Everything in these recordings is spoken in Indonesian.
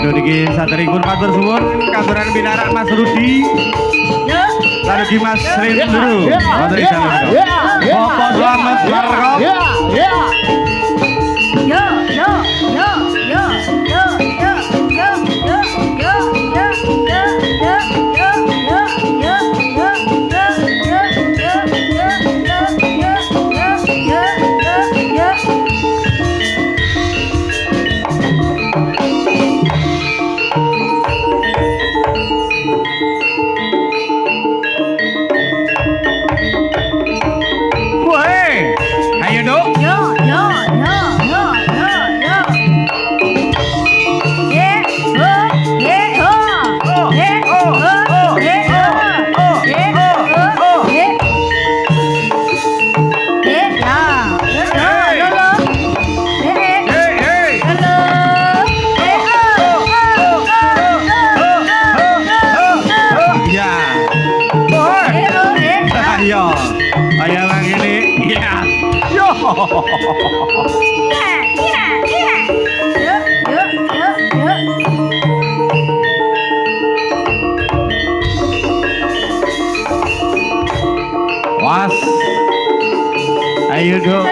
Aduh niki saderipun matur suwun katuran pinarak Mas Rudi. Ya. Lalu ki Mas Rin dulu. Matur salam. Bapak selamat warkop. Ya. Yo yo yo yo yo yo yo yo yo yo yo Was, ayo dong.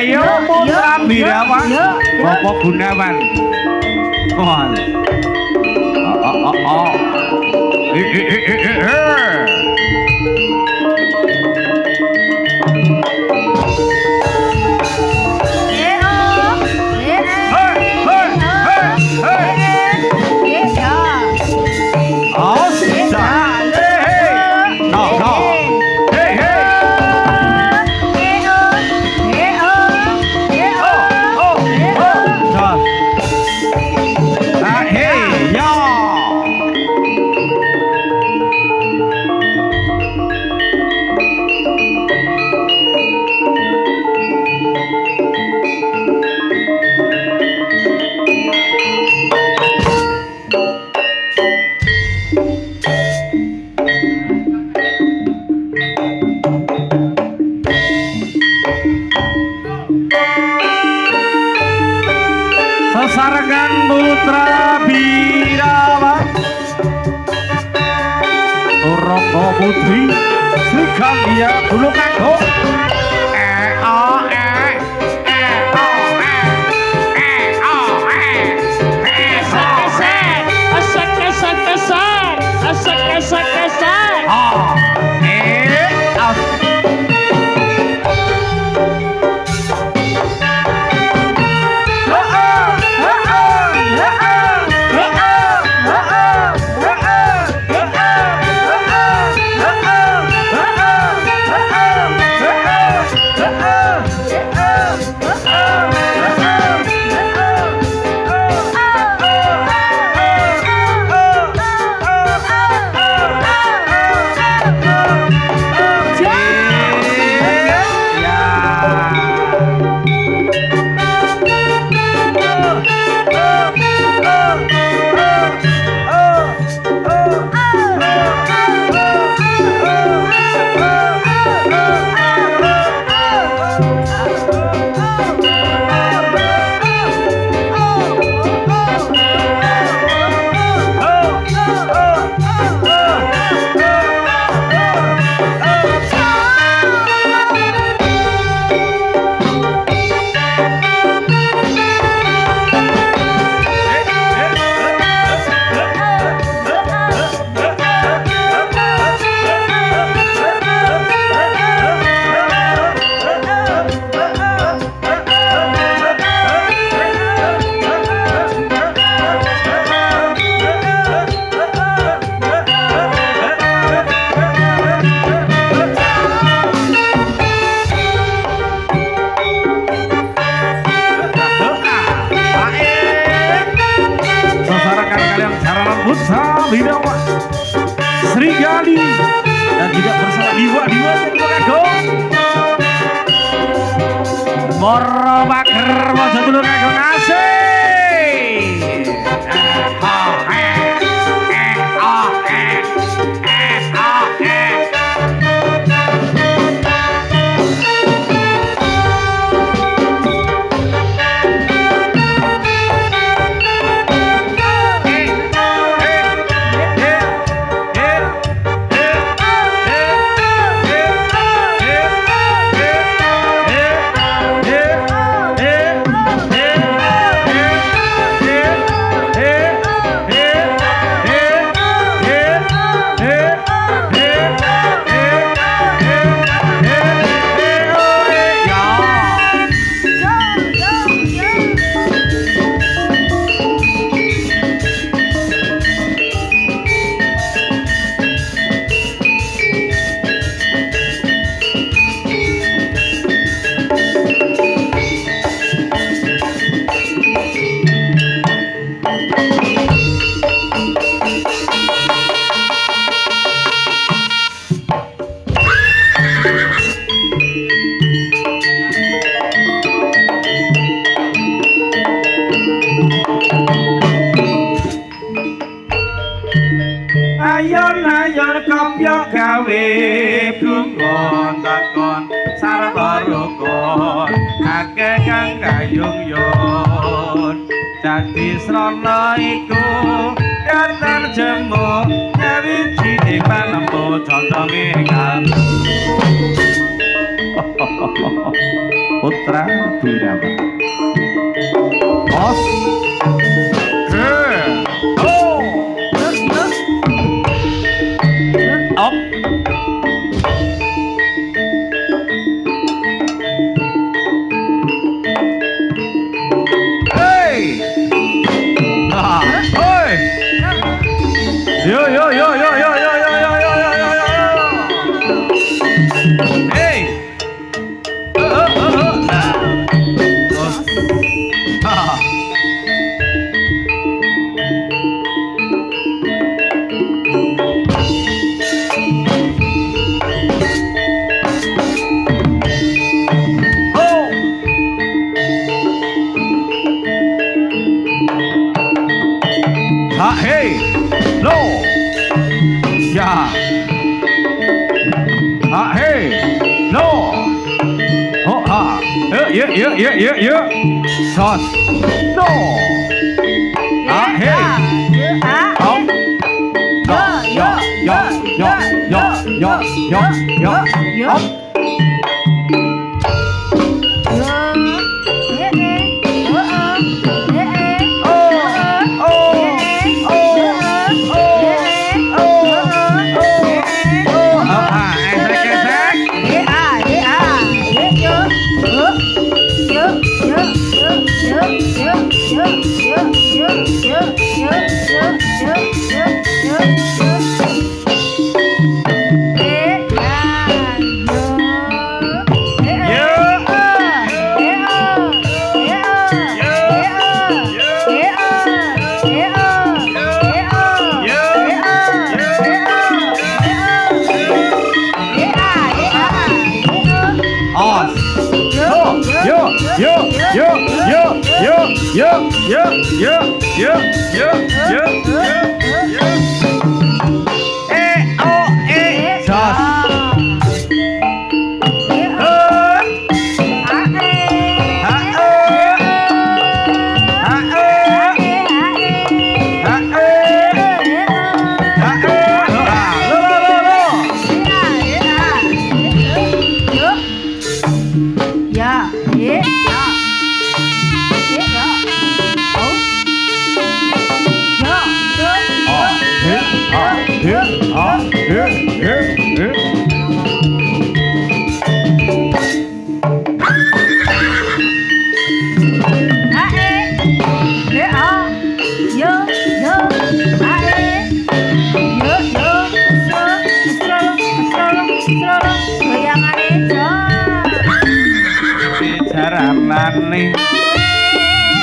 Ayo putra Birawan, Bapak Gunawan. Sesarengan putra Birawan, Raka Putri Sri Kandia Bulu Kanggo. Linawa Sri Gali dan juga bersama Diwa Tulung Agung Moro Bakar Mojo Tulung Agung asik. Ayon kopyo gawe blungon takon sarta rukun akeh kang kayung-yung dadi srana iku katar jemu nyawiji ing panempo contonge kan putra Birawa Os up. Hey! Ah, hey! Yo. Hey! Ah. Hey, lo, ya, hey, no, oh yeah, sos, no, hey, up, yo, up.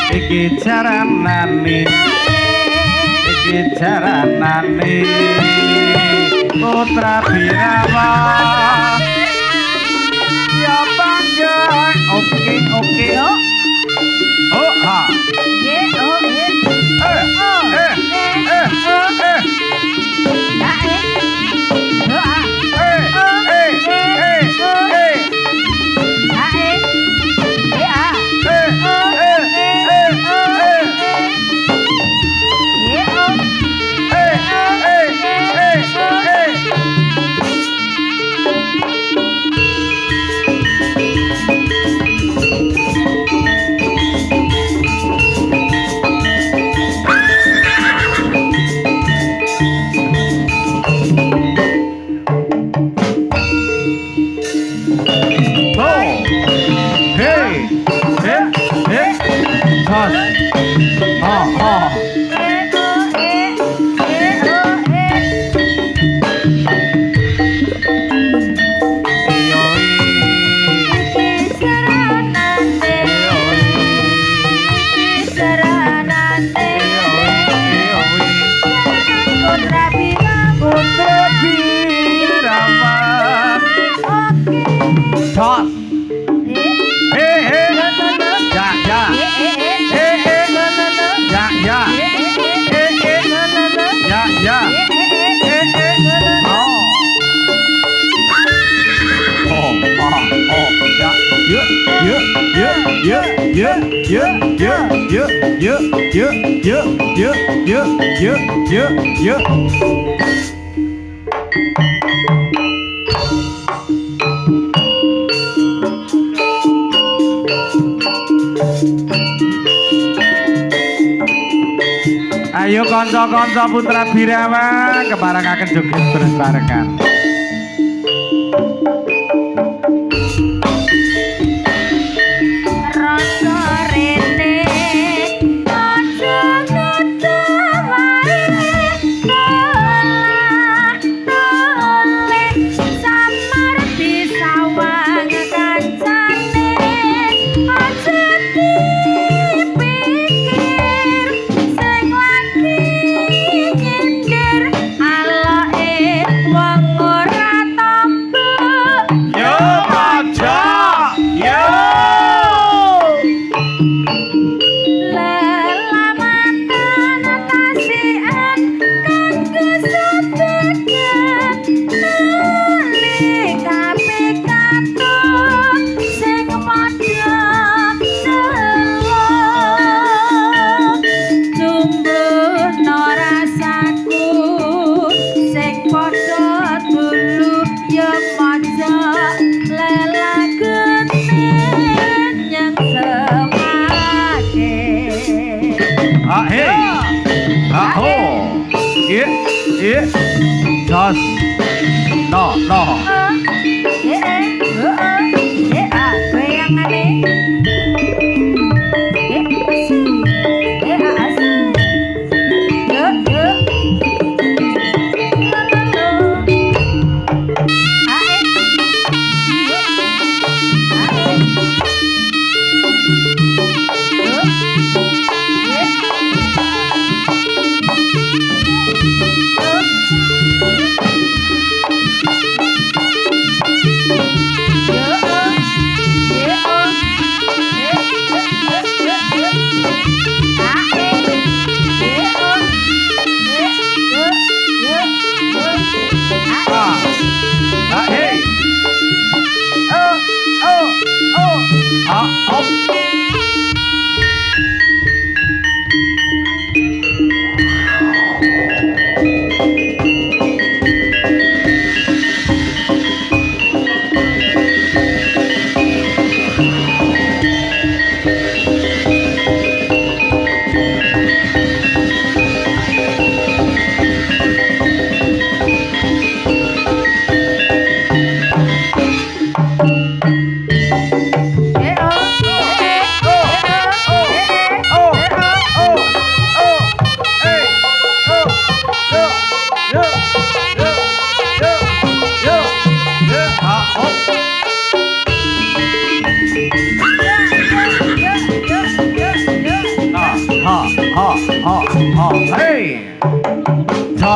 Iki jaranane iki iki jaranane putra Birawa ya bangga oke Yo. oh ha Ye oh ye. eh eh eh eh Ya Yo ah. eh eh eh eh Ya Ye ah. Ye oh. Ayo kanca-kanca putra Birawa kebarengaken joget bareng-barengan. Jos no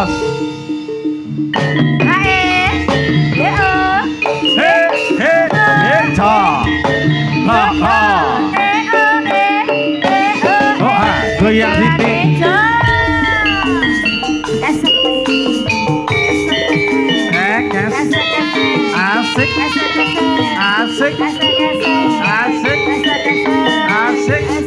bos. Ca. La ha. Oh ah, goyang Siti. Asik. Asik. Asik. Asik.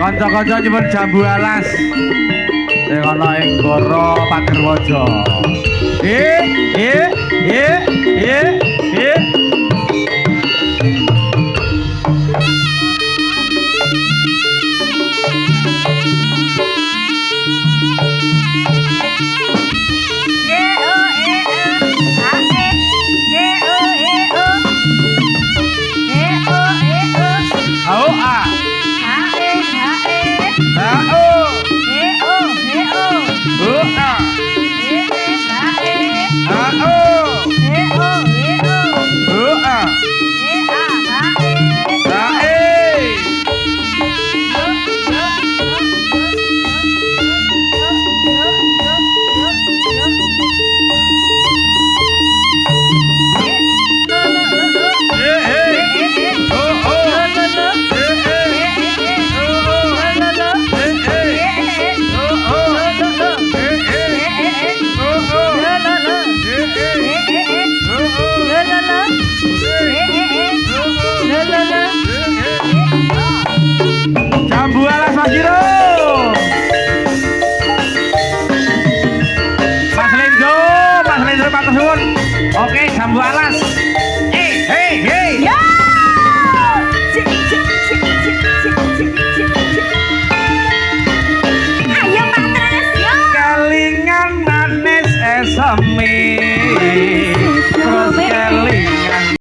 Kanca-kanca nyebut jambu alas. Sing ana ing Goro Pagerwaja. Eh. suwun. Oke, jambu alas. Hei. Yo. Cik, cik, cik, cik, cik, cik, cik, cik. Ayo Pak Tras, yo. Kelingan manis esemi. Terus kelingan.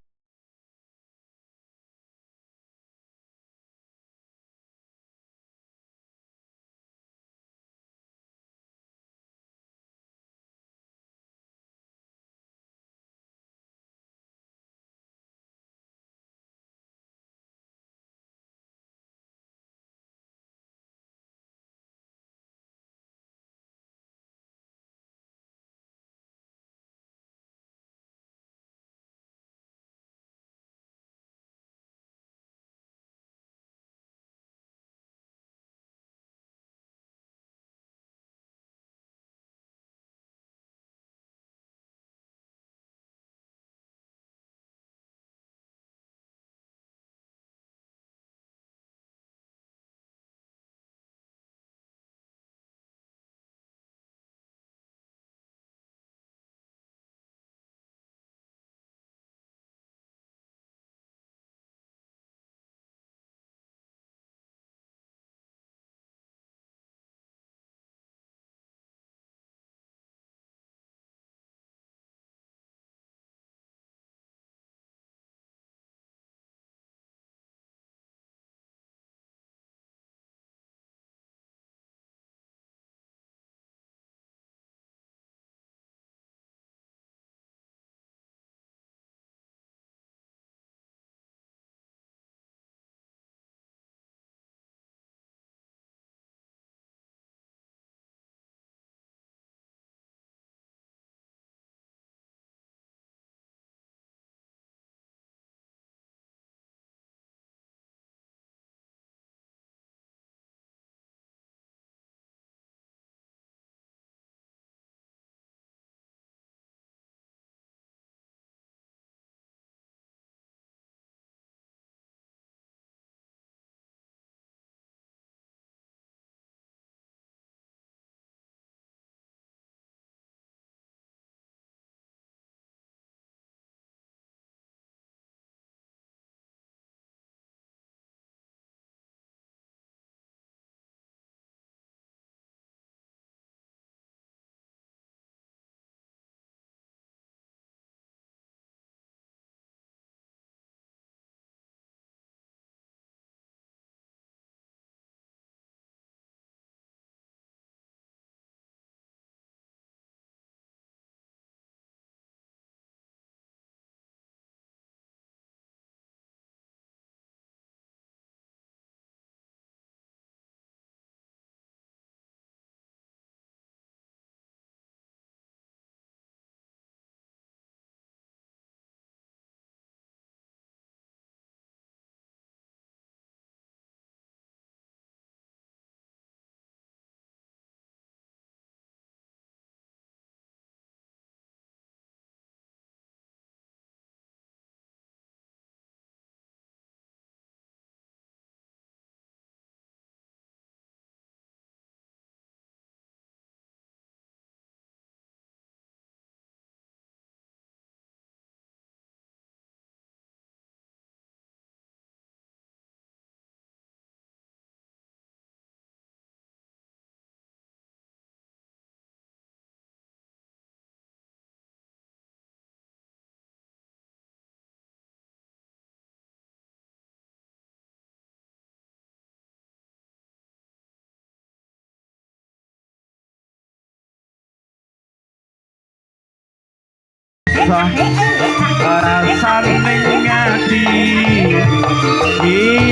Rasane ngati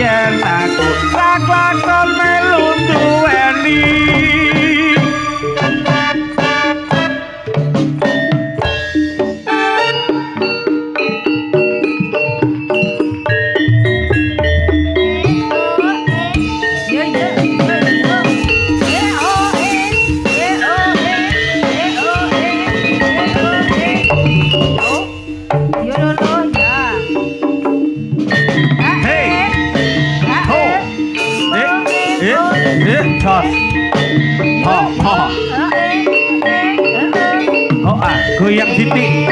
yen aku lakon melu duweni Goyang titik.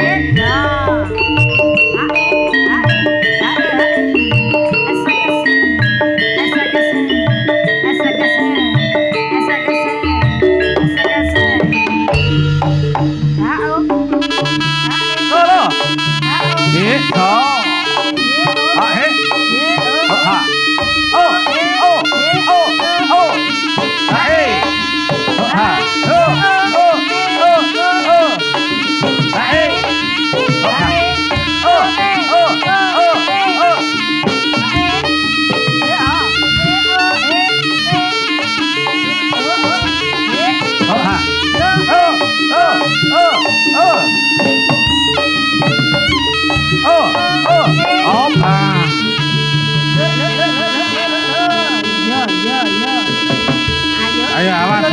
Ayo awas.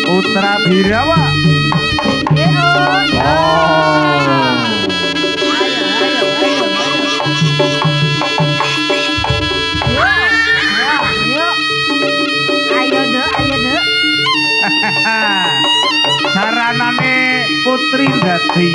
Putra Birawa. Saranane Putri Dadi.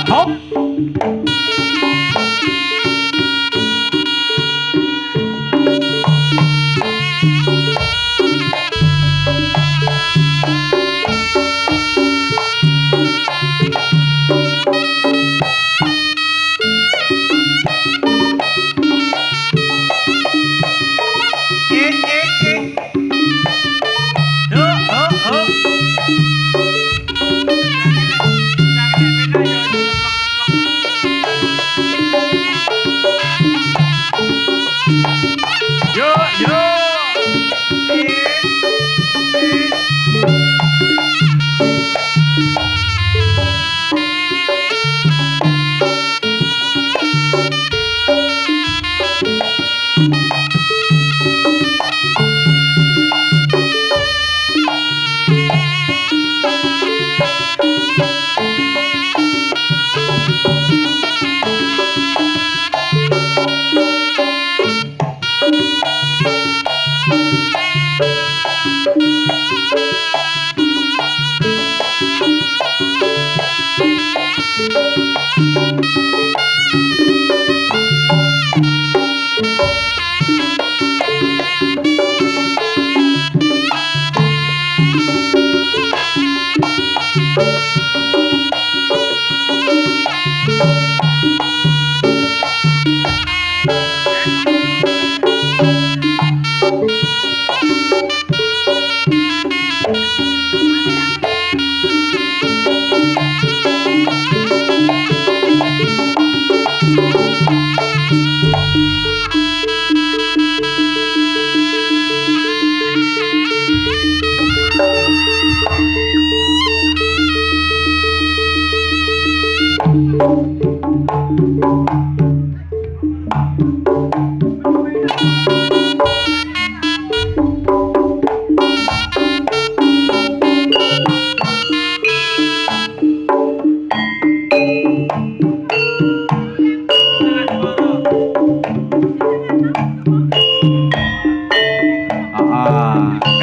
Hop.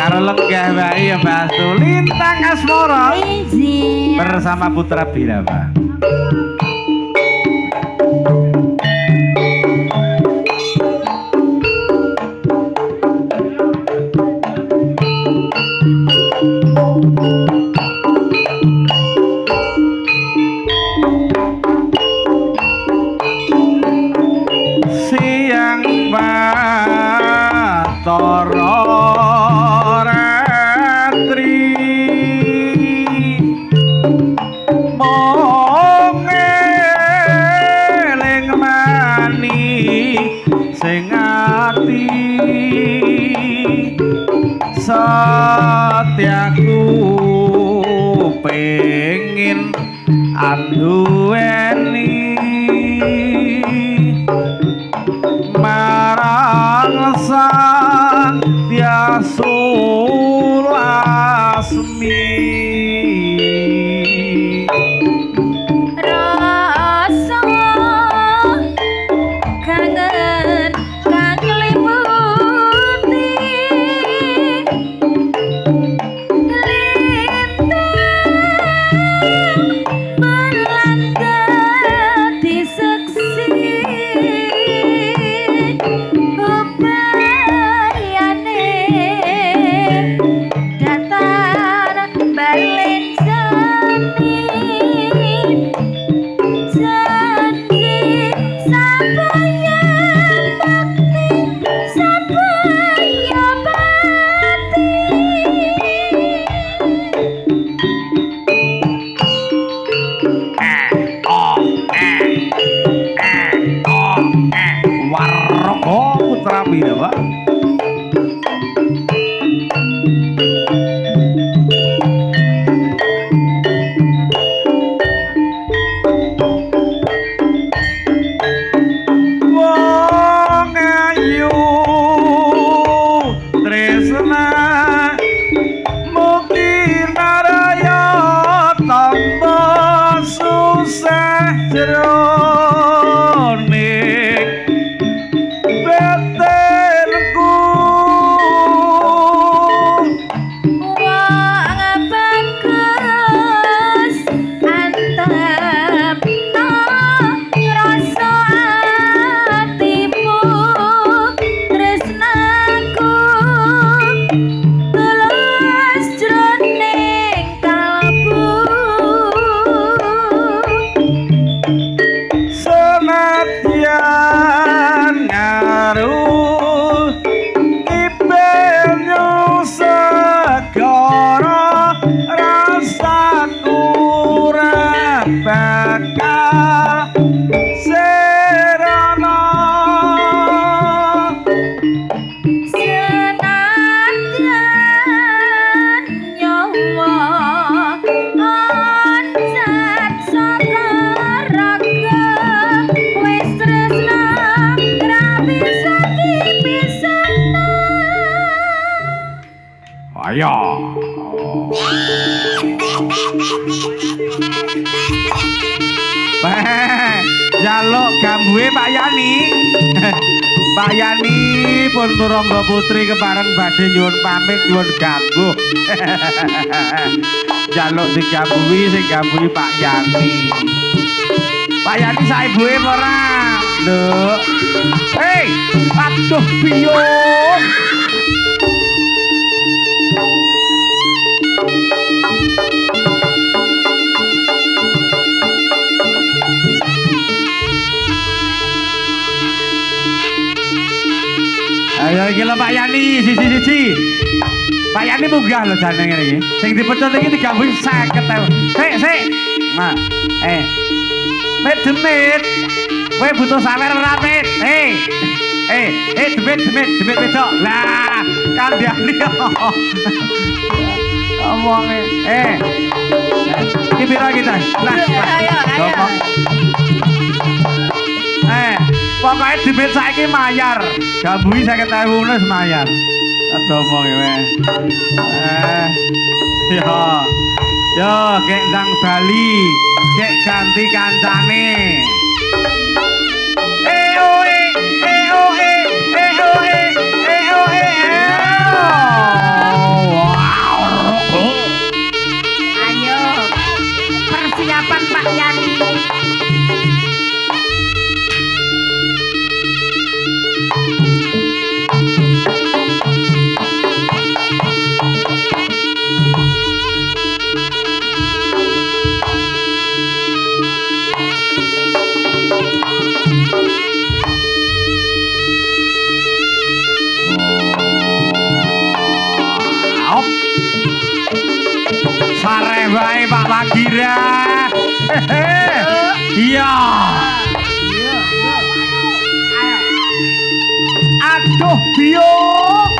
Karo lenggah wae ya Mbak Astu Lintang Asmara bersama Putra Birawa. Siang Batara setiaku pengen anduweni marang sang tiasu lasmi rasa kangen kang liputi lintang melanda di seksi kebayane datang balik janji sabaya bakti sabaya bakti Warga Putra Bidaba wong ayu tresna mugi naraya tambah susah jroning betelku wong bagus antep rasa atimu tresnaku tulus jroning kalbu senadyan ngaruh ibenyo segara rasaku ora bakal serana senadyan nyawa oncat saka raga wis tresna ra bisa dipisahna ayo jaluk gambuhe Pak Yani Pak Yani pun Turangga Putri kepareng badhe nyuwun pamit nyuwun ganggu jaluk digambuhi sing gambuhi Pak Yani Pak Yani saibuhe apa ora lho hei aduh piyung ayo iki lho Pak Yani siji-siji Pak Yani munggah lho jane ngene iki sing dipecet iki digambuhi 50.000 sik nah Met demit kowe butuh sawer ora Met demit wedok lah kandhani omonge iki pira kita nah ayo pokoknya demit saiki mayar gambuhi 50.000 wis mayar aduh omonge yo kek ndang Bali kek ganti kancane ayo persiapan Pak Yani Sare bae Pak Magira. Iya. Aduh biung.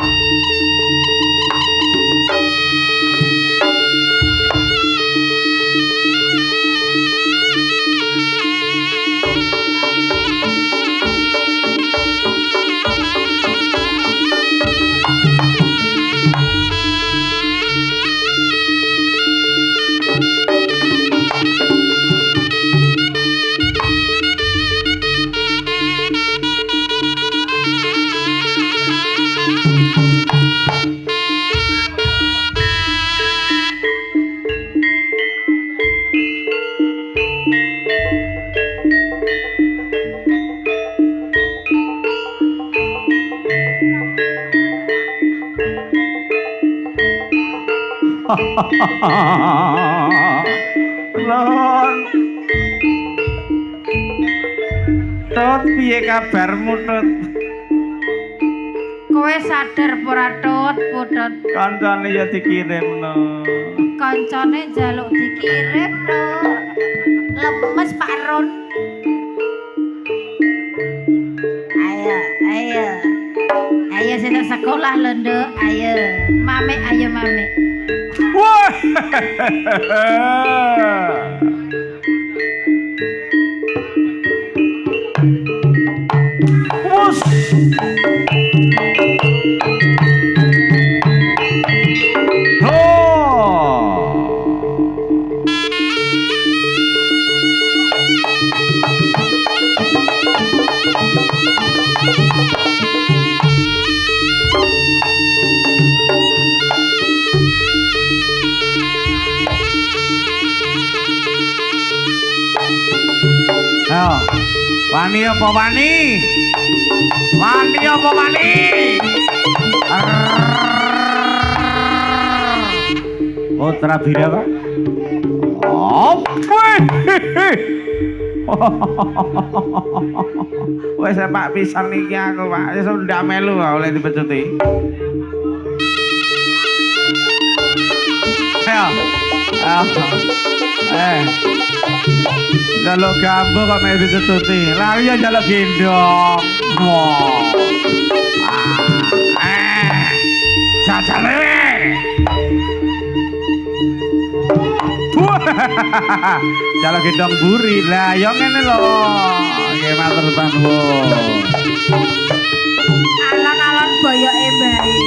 Lon. Tut, piye kabarmu, Tut? Kowe sadar ora Tut, Putut? Kancane ya dikirimno. Kancane njaluk dikirim, Tut. Lemes Pak Ron. Ayo, ayo. Ayo sesuk sekolah lho, Nduk. Ayo. Mame, ayo mame. Wah. Mus. Ayo, wani apa wani? Wani apa wani? Putra Bira, Pak. Apa? Wes Pak pisan iki aku, Pak. Wis ndak melu oleh dipecuti. Ayo. Jaluk gambo kok mek ditututi. Lari ya jaluk gendong. Wah. Jajale. Jaluk gendong buri. Lah yo ngene lho. Nggih matur nuwun. Alon-alon boyoke bayi.